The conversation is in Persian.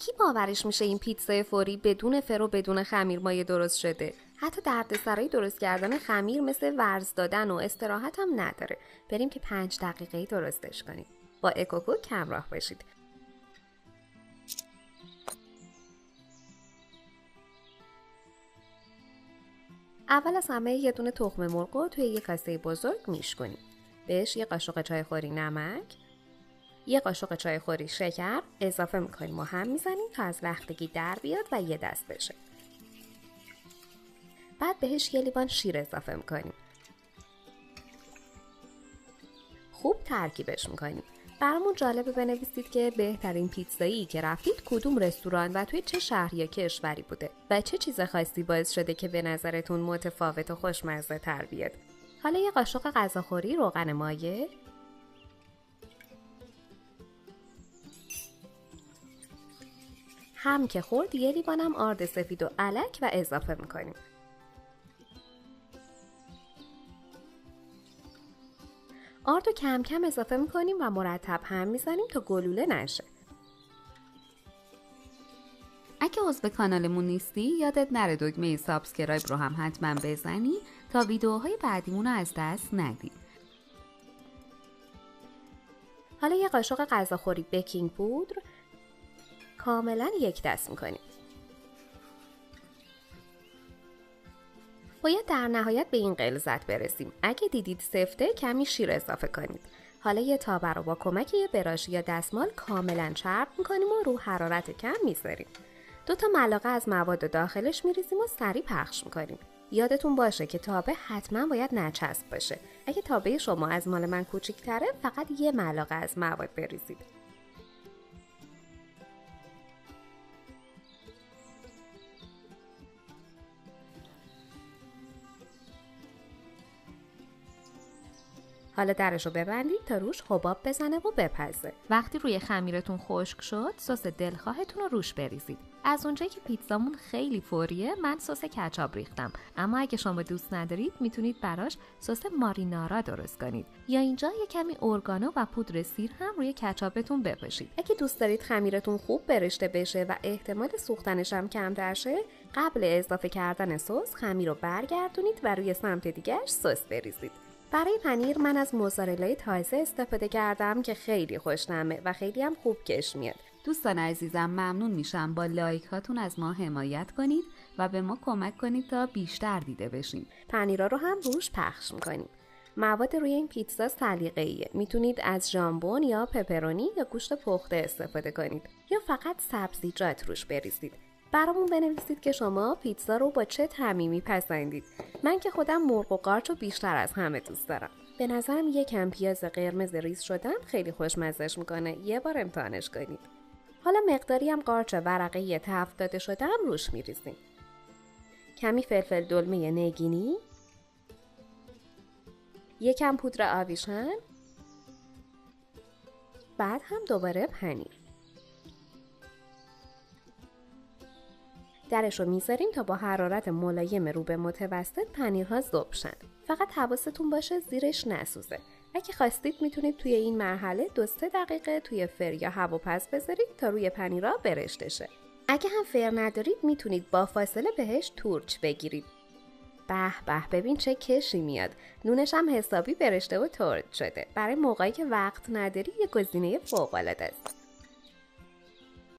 کی باورش میشه این پیتزای فوری بدون فر و بدون خمیر مایه درست شده؟ حتی دردسرای درست کردن خمیر مثل ورز دادن و استراحت هم نداره. بریم که 5 دقیقه‌ای درستش کنیم. با اکوکوک همراه باشید. اول از همه یه دونه تخم مرغ رو توی یه کاسه بزرگ میشکنیم. بهش یه قاشق چایخوری نمک، یه قاشق چایخوری شکر اضافه میکنیم و هم میزنیم تا از لختگی در بیاد و یه دست بشه. بعد بهش یه لیوان شیر اضافه میکنیم. خوب ترکیبش میکنیم. برامون جالبه بنویسید که بهترین پیتزایی که رفتید کدوم رستوران و توی چه شهر یا کشوری بوده و چه چیز خاصی باعث شده که به نظرتون متفاوت و خوشمزه تر بیاد. حالا یه قاشق غذاخوری روغن مایه، هم که خورد یه لیوانم آرد سفید و الک و اضافه میکنیم. آرد رو کم کم اضافه میکنیم و مرتب هم میزنیم تا گلوله نشه. اگه عضو کانالمون نیستی یادت نره دکمه سابسکرایب رو هم حتما بزنی تا ویدیوهای بعدیمون رو از دست ندی. حالا یه قاشق غذاخوری بیکینگ پودر کاملا یک دست میکنیم. باید در نهایت به این غلظت برسیم. اگه دیدید سفته کمی شیر اضافه کنید. حالا یه تابه رو با کمک یه براش یا دستمال کاملا چرب میکنیم و رو حرارت کم میذاریم. 2 ملعقه از مواد داخلش میریزیم و سریع پخش میکنیم. یادتون باشه که تابه حتما باید نچسب باشه. اگه تابه شما از مال من کوچیک‌تره فقط 1 ملعقه از مواد بریزید. حالا درشو ببندید تا روش حباب بزنه و بپزه. وقتی روی خمیرتون خشک شد سس دلخواهتون رو روش بریزید. از اونجایی که پیتزامون خیلی فوریه من سس کچاپ ریختم، اما اگه شما دوست ندارید میتونید براش سس مارینارا درست کنید یا اینجا یه کمی اورگانو و پودر سیر هم روی کچاپتون بپاشید. اگه دوست دارید خمیرتون خوب برشته بشه و احتمال سوختنش هم کمتر شه، قبل اضافه کردن سس خمیر رو برگردونید و روی سمت دیگه‌اش سس بریزید. برای پنیر من از موزارلای تازه استفاده کردم که خیلی خوش‌طعمه و خیلی هم خوب کش میاد. دوستان عزیزم ممنون میشم با لایک هاتون از ما حمایت کنید و به ما کمک کنید تا بیشتر دیده بشیم. پنیرها رو هم روش پخش میکنیم. مواد روی این پیتزا سلیقه‌ایه. میتونید از ژامبون یا پپرونی یا گوشت پخته استفاده کنید یا فقط سبزیجات روش بریزید. برامون بنویسید که شما پیتزا رو با چه طعمی میپسندید. من که خودم مرغ و قارچ رو بیشتر از همه دوست دارم. به نظرم یکم پیاز قرمز ریز شدن خیلی خوشمزه‌اش میکنه. یه بار امتحانش کنید. حالا مقداری هم قارچ ورقه‌ای تفت داده شده هم روش میریزیم. کمی فلفل دلمه نگینی، یکم پودر آویشن، بعد هم دوباره پنیر. درش رو میذاریم تا با حرارت ملایم رو به متوسط پنیرها ذوب شن. فقط حواستون باشه زیرش نسوزه. اگه خواستید میتونید توی این مرحله 2-3 دقیقه توی فر یا هواپز بذارید تا روی پنیرها برشته شه. اگه هم فر ندارید میتونید با فاصله بهش تورچ بگیرید. به به ببین چه کشی میاد. نونش هم حسابی برشته و ترد شده. برای موقعی که وقت نداری یه گزینه فوق‌العاده است.